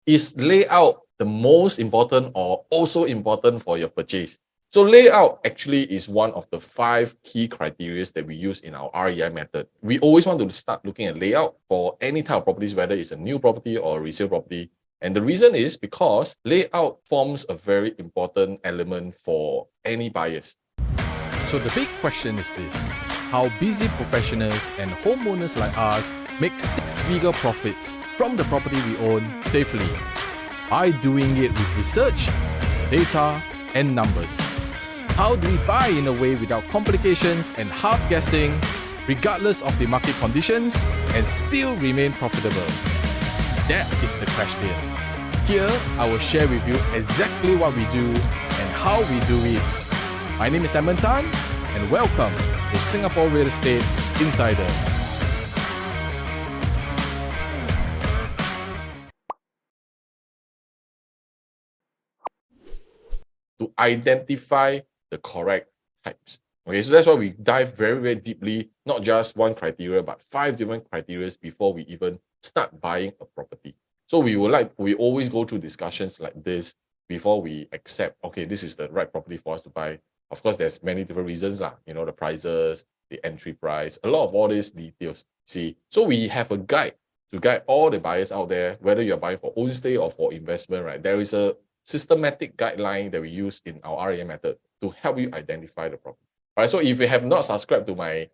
is layout the most important or also important for your purchase? So layout actually is one of the 5 key criteria that we use in our REI method. We always want to start looking at layout for any type of properties, whether it's a new property or a resale property. And the reason is because layout forms a very important element for any buyers. So the big question is this: how busy professionals and homeowners like us make 6-figure profits from the property we own safely by doing it with research, data, and numbers. How do we buy in a way without complications and half guessing, regardless of the market conditions, and still remain profitable? That is the question. Here, I will share with you exactly what we do and how we do it. My name is Edmund, and welcome to Singapore Real Estate Insider. To identify the correct types. Okay, so that's why we dive very, very deeply, not just one criteria, but 5 different criteria before we even start buying a property. So we always go through discussions like this before we accept, okay, this is the right property for us to buy. Of course, there's many different reasons, the prices, the entry price, a lot of all these details. See, so we have a guide to guide all the buyers out there, whether you're buying for own stay or for investment, right? There is a systematic guideline that we use in our REI method to help you identify the property. All right, so if you have not subscribed to my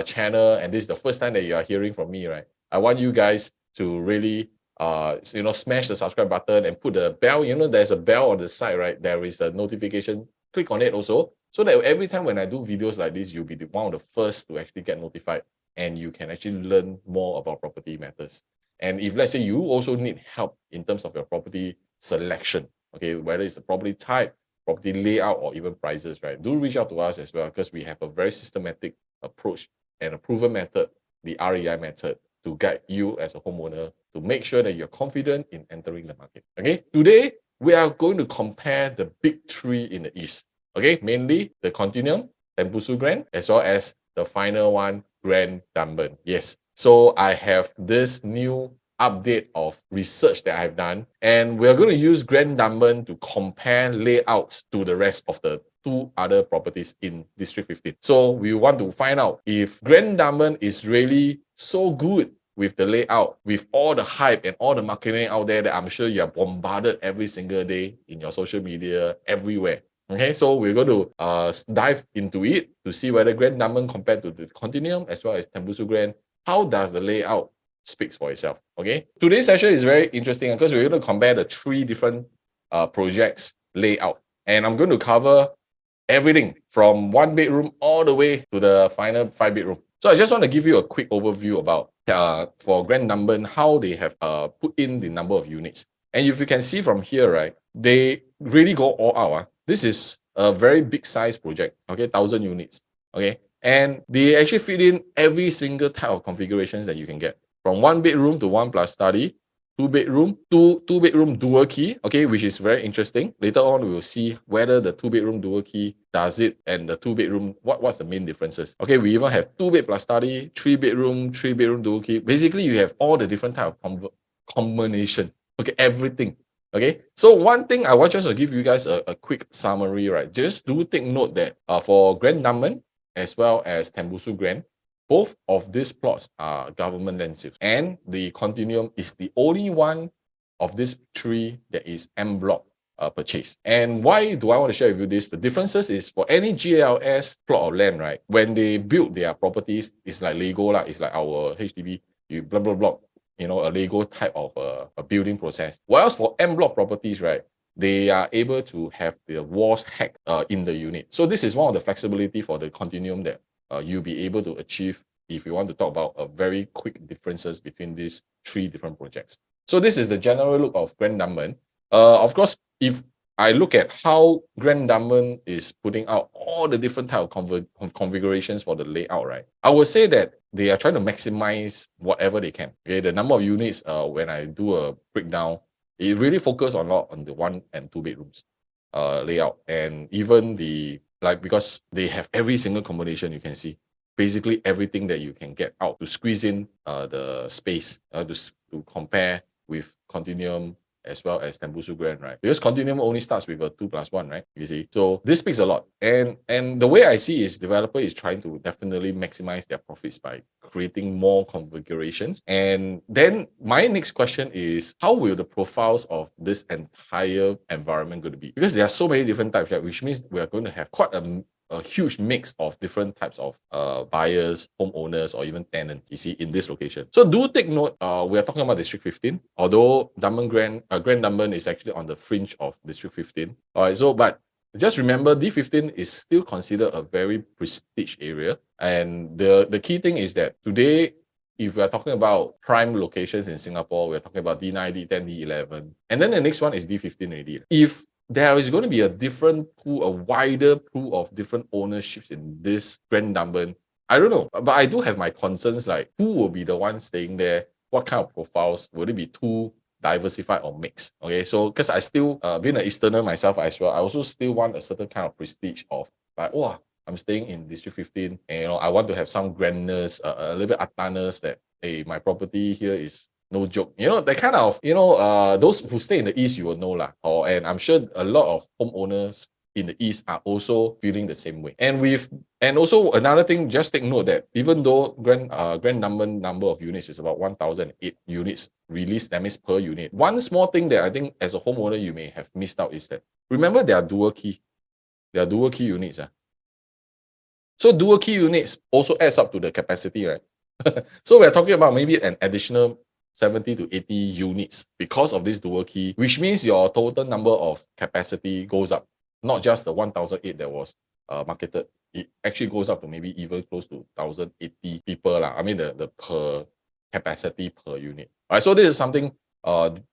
channel and this is the first time that you are hearing from me, right, I want you guys to really smash the subscribe button and put the bell. There's a bell on the side, right? There is a notification. Click on it also, so that every time when I do videos like this, you'll be one of the first to actually get notified and you can actually learn more about property matters. And if let's say you also need help in terms of your property selection, okay, whether it's the property type, property layout, or even prices, right, do reach out to us as well, because we have a very systematic approach and a proven method, the REI method, to guide you as a homeowner to make sure that you're confident in entering the market. Okay, today we are going to compare the big 3 in the East. Okay, mainly the Continuum, Tembusu Grand, as well as the final one, Grand Dunman. Yes, so I have this new update of research that I've done, and we're going to use Grand Dunman to compare layouts to the rest of the 2 other properties in District 15. So we want to find out if Grand Dunman is really so good with the layout, with all the hype and all the marketing out there that I'm sure you're bombarded every single day in your social media, everywhere. Okay, so we're going to dive into it to see whether Grand Dunman compared to the Continuum as well as Tembusu Grand, how does the layout speaks for itself. Okay, today's session is very interesting because we're going to compare the 3 different projects layout, and I'm going to cover everything from 1 bedroom all the way to the final 5 bedroom. So I just want to give you a quick overview about for Grand Dunman, how they have put in the number of units. And if you can see from here, right, they really go all out. This is a very big size project, okay, 1,000 units, okay, and they actually fit in every single type of configurations that you can get, from 1 bedroom to 1 plus study, 2 bedroom, two bedroom dual key, okay, which is very interesting. Later on, we will see whether the 2 bedroom dual key does it, and the 2 bedroom, what's the main differences. Okay, we even have 2 bed plus study, 3 bedroom dual key. Basically, you have all the different type of combination. Okay, everything. Okay, so one thing I want just to give you guys a quick summary, right? Just do take note that for Grand Dunman as well as Tembusu Grand, both of these plots are government land sales, and the Continuum is the only one of these 3 that is en bloc purchase. And why do I want to share with you this? The differences is for any GLS plot of land, right? When they build their properties, it's like Lego, it's like our HDB, you blah, blah, blah, a Lego type of a building process. Whereas for en bloc properties, right, they are able to have the walls hacked in the unit. So this is one of the flexibility for the Continuum that you'll be able to achieve if you want to talk about a very quick differences between these 3 different projects. So this is the general look of Grand Dunman. Of course, if I look at how Grand Dunman is putting out all the different type of configurations for the layout, right, I would say that they are trying to maximize whatever they can. Okay, the number of units, when I do a breakdown, it really focuses a lot on the 1 and 2 bedrooms layout, and even the because they have every single combination. You can see basically everything that you can get out to squeeze in the space to compare with Continuum as well as Tembusu Grand, right? Because Continuum only starts with a 2+1, right? You see, so this speaks a lot. And the way I see is developer is trying to definitely maximize their profits by creating more configurations. And then my next question is, how will the profiles of this entire environment going to be? Because there are so many different types, right? Which means we are going to have quite a huge mix of different types of buyers, homeowners, or even tenants, you see, in this location. So do take note, we are talking about District 15, although Grand Dunman is actually on the fringe of District 15. All right, so, but just remember, D15 is still considered a very prestige area. And the key thing is that today, if we are talking about prime locations in Singapore, we're talking about D9, D10, D11. And then the next one is D15 already. If there is going to be a different pool, a wider pool of different ownerships in this Grand Dunman, I don't know. But I do have my concerns, like who will be the one staying there? What kind of profiles? Would it be too diversified or mixed? Okay, so because I still, being an Easterner myself as well, I also still want a certain kind of prestige of like, wow, I'm staying in District 15, and I want to have some grandness, a little bit ataness that, hey, my property here is no joke. That kind of, those who stay in the East, you will know lah. And I'm sure a lot of homeowners in the East are also feeling the same way. And also another thing, just take note that even though Grand Dunman number of units is about 1,008 units released, that means per unit. One small thing that I think as a homeowner you may have missed out is that, remember, there are dual key. There are dual key units. So dual key units also adds up to the capacity, right? So we're talking about maybe an additional 70 to 80 units because of this dual key, which means your total number of capacity goes up. Not just the 1,008 that was marketed. It actually goes up to maybe even close to 1,080 people. I mean, the per capacity per unit. All right, so this is something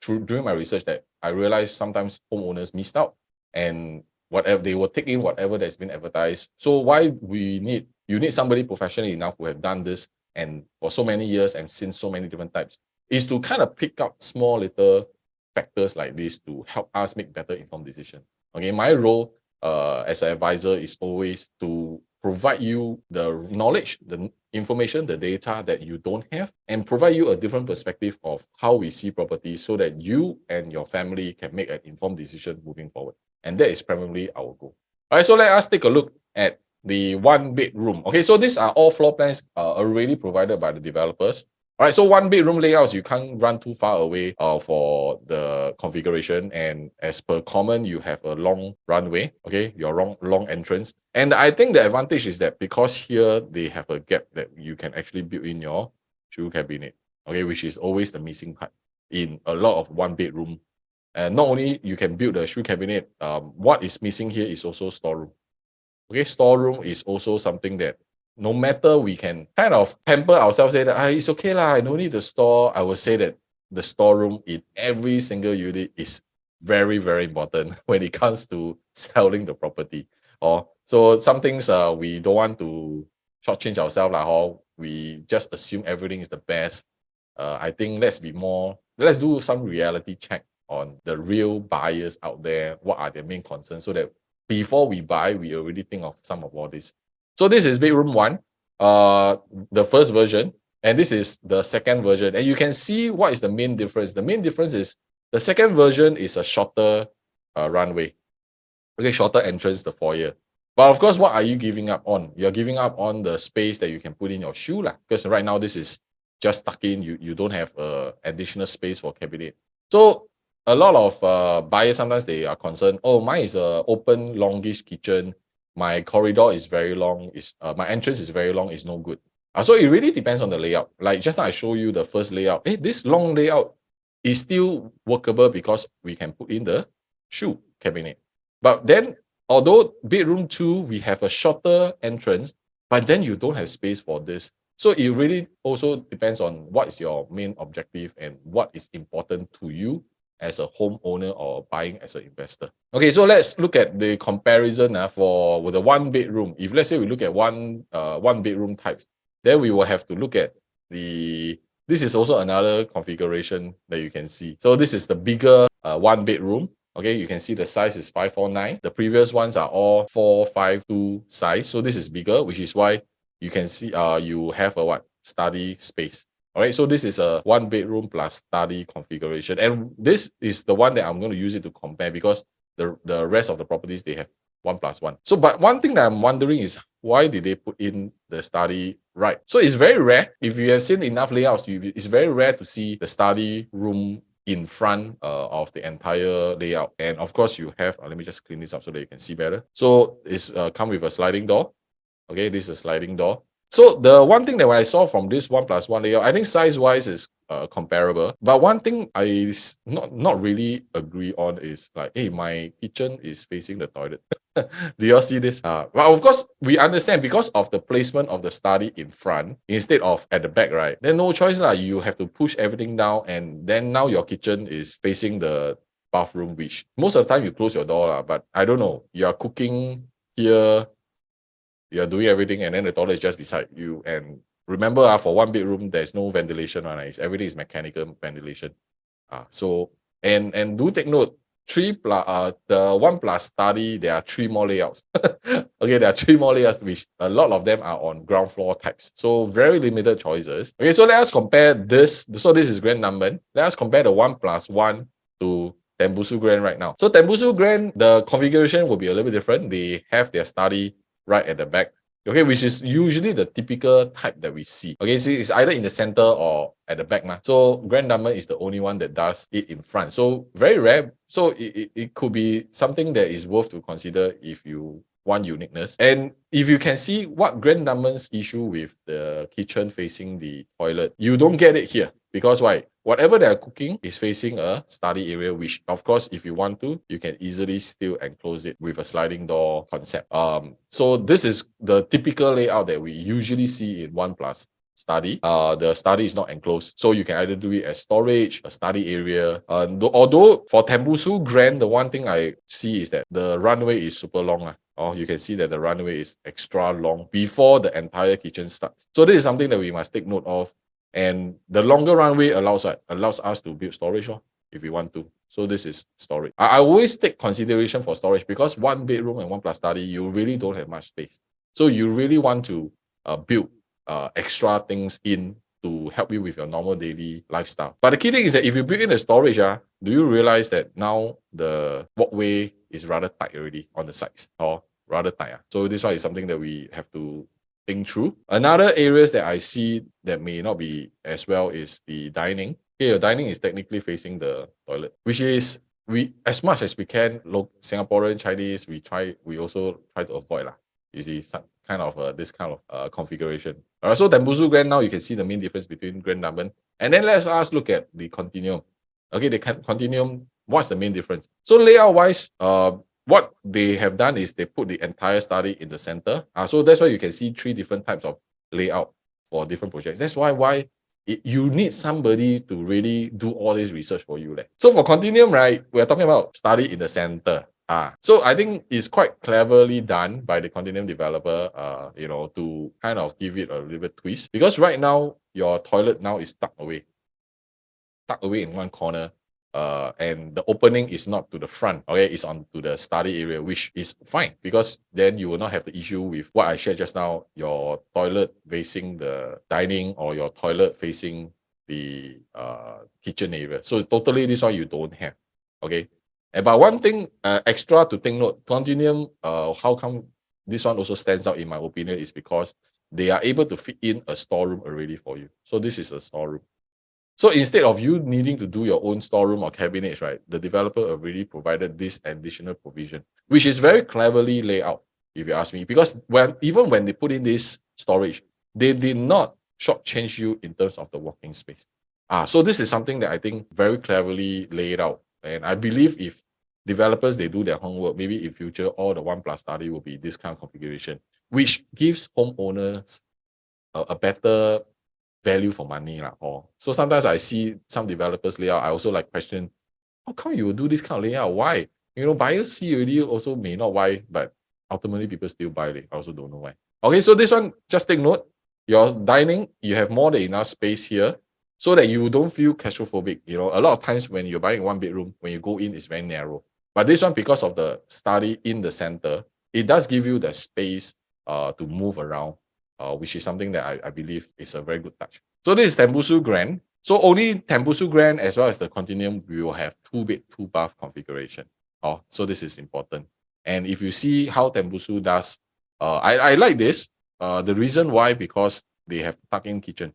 during my research that I realized sometimes homeowners missed out, and whatever they will take in whatever that's been advertised. So why you need somebody professional enough who have done this and for so many years and seen so many different types, is to kind of pick up small little factors like this to help us make better informed decisions. Okay, my role as an advisor is always to provide you the knowledge, the information, the data that you don't have, and provide you a different perspective of how we see property so that you and your family can make an informed decision moving forward. And that is primarily our goal. All right, so let us take a look at the one bedroom. Okay, so these are all floor plans already provided by the developers. All right, so one bedroom layouts, you can't run too far away for the configuration. And as per common, you have a long runway, okay, your long entrance. And I think the advantage is that because here they have a gap that you can actually build in your shoe cabinet, okay, which is always the missing part in a lot of one bedroom. And not only you can build a shoe cabinet, what is missing here is also storeroom. Okay, storeroom is also something that no matter we can kind of pamper ourselves, say that it's okay lah, I don't need the store. I will say that the storeroom in every single unit is very, very important when it comes to selling the property. So some things we don't want to shortchange ourselves lah, or we just assume everything is the best. I think let's do some reality check on the real buyers out there. What are their main concerns, so that before we buy, we already think of some of all this. So this is bedroom 1, the first version, and this is the second version. And you can see what is the main difference. The main difference is the second version is a shorter runway. Okay, shorter entrance, the foyer. But of course, what are you giving up on? You're giving up on the space that you can put in your shoe lah. Because right now this is just tucked in. You don't have additional space for cabinet. So a lot of buyers, sometimes they are concerned, oh, mine is a open longish kitchen. My corridor is very long. My entrance is very long. It's no good. So it really depends on the layout. Like just now I show you the first layout. This long layout is still workable because we can put in the shoe cabinet. But then, although bedroom 2, we have a shorter entrance, but then you don't have space for this. So it really also depends on what is your main objective and what is important to you as a homeowner or buying as an investor. Okay, so let's look at the comparison with the one bedroom. If let's say we look at one bedroom types, then we will have to look at this is also another configuration that you can see. So this is the bigger one bedroom. Okay, you can see the size is 549. The previous ones are all 452 size. So this is bigger, which is why you can see you have a study space. All right, so this is a 1 bedroom plus study configuration. And this is the one that I'm going to use it to compare, because the rest of the properties, they have 1+1. So, but one thing that I'm wondering is, why did they put in the study right? So it's very rare. If you have seen enough layouts, it's very rare to see the study room in front of the entire layout. And of course, you have, let me just clean this up so that you can see better. So it's come with a sliding door. Okay, this is a sliding door. So the one thing that when I saw from this 1+1 layout, I think size-wise is comparable. But one thing I not really agree on is like, hey, my kitchen is facing the toilet. Do you all see this? Well, of course, we understand because of the placement of the study in front instead of at the back, right? Then no choice lah. You have to push everything down, and then now your kitchen is facing the bathroom, which most of the time you close your door lah. But I don't know. You are cooking here, you're doing everything, and then the toilet is just beside you. And remember, for 1 bedroom, there's no ventilation, right? Everything is mechanical ventilation. So and do take note, the 1+ study, there are 3 more layouts. Okay, there are 3 more layouts, which a lot of them are on ground floor types. So very limited choices. Okay, so let us compare this. So this is Grand Dunman. Let us compare the 1+1 to Tembusu Grand right now. So Tembusu Grand, the configuration will be a little bit different. They have their study right at the back, okay, which is usually the typical type that we see. Okay, so it's either in the center or at the back. So Grand Dunman is the only one that does it in front. So very rare. So it could be something that is worth to consider if you want uniqueness. And if you can see what Grand Dunman's issue with the kitchen facing the toilet, you don't get it here. Because why? Whatever they are cooking is facing a study area, which of course, if you want to, you can easily still enclose it with a sliding door concept. So this is the typical layout that we usually see in 1+ study. The study is not enclosed, so you can either do it as storage, a study area. Although for Tembusu Grand, the one thing I see is that the runway is super long. You can see that the runway is extra long before the entire kitchen starts. So this is something that we must take note of. And the longer runway allows us to build storage if we want to. So this is storage. I always take consideration for storage, because 1 bedroom and 1+ study, you really don't have much space. So you really want to build extra things in to help you with your normal daily lifestyle. But the key thing is that if you build in the storage, do you realize that now the walkway is rather tight already on the sides, or rather tight? So this one is something that we have to think through. Another areas that I see that may not be as well is the dining. Okay, your dining is technically facing the toilet, which is, we, as much as we can, Singaporean, Chinese, we also try to avoid lah. You see, some kind of this kind of configuration. So Tembusu Grand, now you can see the main difference between Grand Dunman. And then let's look at the Continuum. Okay, the Continuum, what's the main difference? So layout wise, what they have done is they put the entire study in the center. So that's why you can see 3 different types of layout for different projects. That's why you need somebody to really do all this research for you. So for Continuum, right, we're talking about study in the center. So I think it's quite cleverly done by the Continuum developer, to kind of give it a little bit twist. Because right now, your toilet now is tucked away in one corner. And the opening is not to the front, okay, it's on to the study area, which is fine, because then you will not have the issue with what I shared just now, your toilet facing the dining or your toilet facing the kitchen area. So totally this one you don't have, okay. But one thing extra to take note, Continuum, how come this one also stands out in my opinion, is because they are able to fit in a storeroom already for you. So this is a storeroom. So instead of you needing to do your own storeroom or cabinets, right, the developer already provided this additional provision, which is very cleverly laid out, if you ask me. Because even when they put in this storage, they did not shortchange you in terms of the walking space. So this is something that I think very cleverly laid out. And I believe if developers, they do their homework, maybe in future, all the 1+ study will be this kind of configuration, which gives homeowners a better value for money. So sometimes I see some developers layout, I also question, how come you will do this kind of layout? Why? Buyers see already also may not why, but ultimately people still buy it. I also don't know why. Okay, so this one, just take note, your dining, you have more than enough space here so that you don't feel claustrophobic. A lot of times when you're buying 1 bedroom, when you go in, it's very narrow. But this one, because of the study in the center, it does give you the space to move around. which is something that I believe is a very good touch. So this is Tembusu Grand. So only Tembusu Grand as well as the Continuum, we will have 2-bed, 2-bath configuration. So this is important. And if you see how Tembusu does, I like this. The reason why, because they have tuck-in kitchen.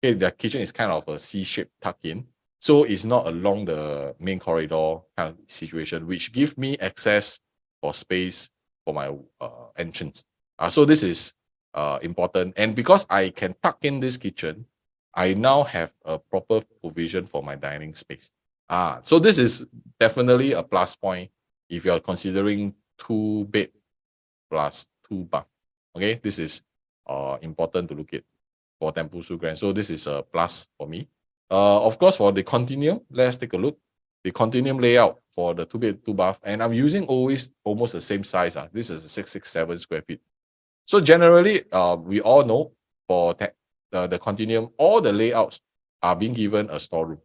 Okay, their kitchen is kind of a C-shaped tuck-in. So it's not along the main corridor kind of situation, which gives me access for space for my entrance. So this is important. And because I can tuck in this kitchen, I now have a proper provision for my dining space. So this is definitely a plus point if you're considering 2-bed plus 2-bath. Okay, this is important to look at for Tembusu Grand. So this is a plus for me. Of course, for the Continuum, let's take a look. The Continuum layout for the 2-bed, 2-bath, and I'm using always almost the same size. This is a 667 square feet. So generally, we all know for the Continuum, all the layouts are being given a storeroom.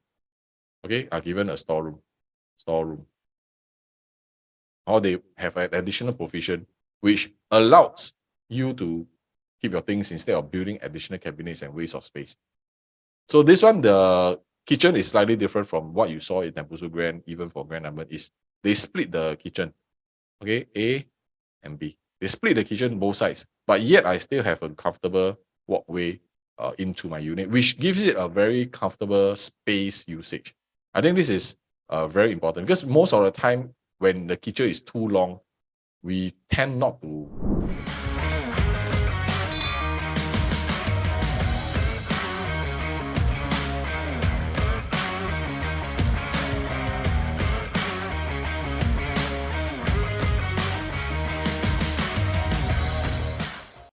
Okay, are given a storeroom. Or they have an additional provision which allows you to keep your things instead of building additional cabinets and waste of space. So this one, the kitchen is slightly different from what you saw in Tembusu Grand, even for Grand Dunman, is they split the kitchen. Okay, A and B. They split the kitchen both sides, but yet I still have a comfortable walkway into my unit, which gives it a very comfortable space usage. I think this is very important because most of the time when the kitchen is too long, we tend not to